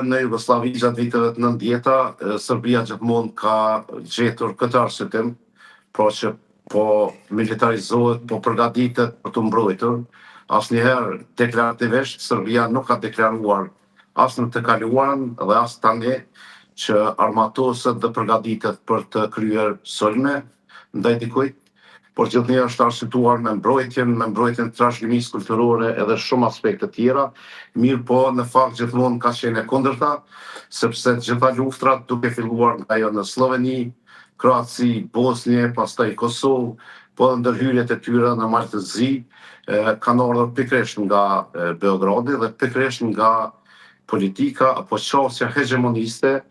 në Jugosllavi gjatë viteve të 90-ta, Serbia gjithmonë ka gjetur këtë arsyetim, pra që po militarizohet, po përgatitet për të mbrojtur. Asnjëherë deklarativisht Serbia nuk ka deklaruar as në të kaluarën dhe as tani që armatoset dhe përgatitet për të kryer sulme ndaj dikujt, por gjithnjë është arsyetuar me mbrojtjen të trashëgimisë kulturore edhe shumë aspekte tjera, mirë po në fakt gjithmonë ka qenë e kundërta, sepse të gjitha luftrat duke filluar nga ajo në Sloveni, Kroaci, Bosnje, pastaj Kosovë, po dhe ndërhyrjet e tyre në Maltëzi, kanë ardhur pikërisht nga Beogradi dhe pikërisht nga politika apo qasja hegemoniste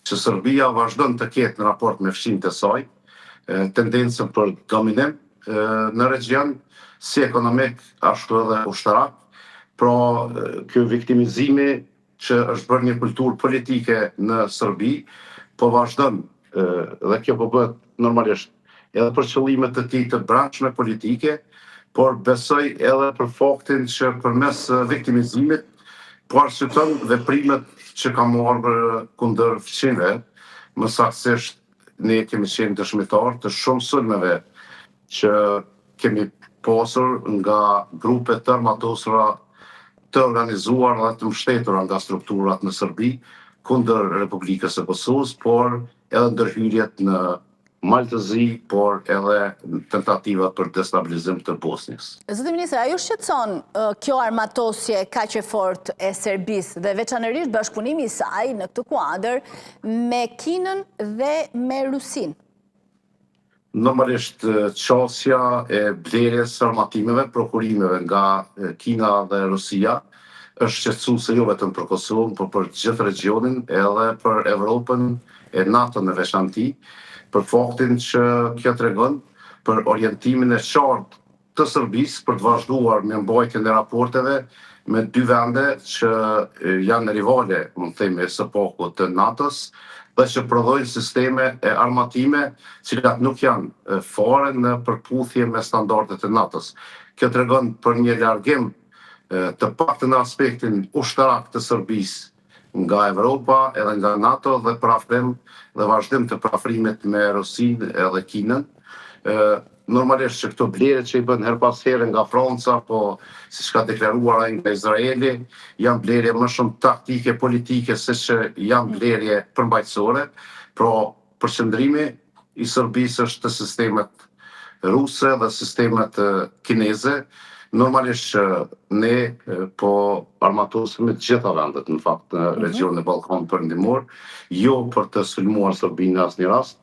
që Serbia vazhdon të ketë në raport me fqinjtë e saj, tendencën për dominim në region, si ekonomik ashtu edhe ushtarak. Pra, ky viktimizimi që është bërë një kulturë politike në Serbi, po vazhdon dhe kjo po bëhet normalisht edhe për qëllime të tij të brendshme politike, por besoj edhe për faktin që përmes viktimizimit po arsyeton veprimet që ka marrë kundër fqinjve, më saktësisht ne kemi qenë dëshmitar të shumë sulmeve që kemi pasur nga grupe të armatosura të organizuar dhe të mbështetura nga strukturat në Serbi kundër Republikës së Kosovës, por edhe ndërhyrjet në Maltëzi, por edhe tentativat për destabilizim të Bosnjës. Zoti Ministër, a ju shqetëson kjo armatosje kaq e fortë e Serbisë dhe veçanërisht bashkëpunimi i saj në këtë kuadër me Kinën dhe me Rusinë? Normalisht qasja e blerjes së armatimeve, prokurimeve nga Kina dhe Rusia është shqetësuese jo vetëm për Kosovën, por për gjithë regionin edhe për Evropën e NATO në veçanti, për faktin që kjo tregon për orientimin e qartë të Serbisë për të vazhduar me mbajtjen e raporteve me dy vende që janë rivale, mund të themi, së paku të NATO-s, dhe që prodhojnë sisteme e armatime cilat nuk janë fare në përputhje me standardet e NATO-s. Kjo tregon për një largim të paktën në aspektin ushtarak të Serbisë nga Evropa edhe nga NATO dhe përafrim dhe vazhdim të përafrimit me Rusinë edhe Kinën. Normalisht që këto blerje që i bën her pas here nga Franca, po siç ka deklaruar ai nga Izraeli, janë blerje më shumë taktike politike se që janë blerje përmbajtësore. Pra, përqendrimi i Serbisë është të sistemet ruse dhe sistemet kineze. Normalisht që ne po armatosemi të gjitha vendet në fakt në regionin e Ballkanit Perëndimor, jo për të sulmuar Serbinë në asnjë rast,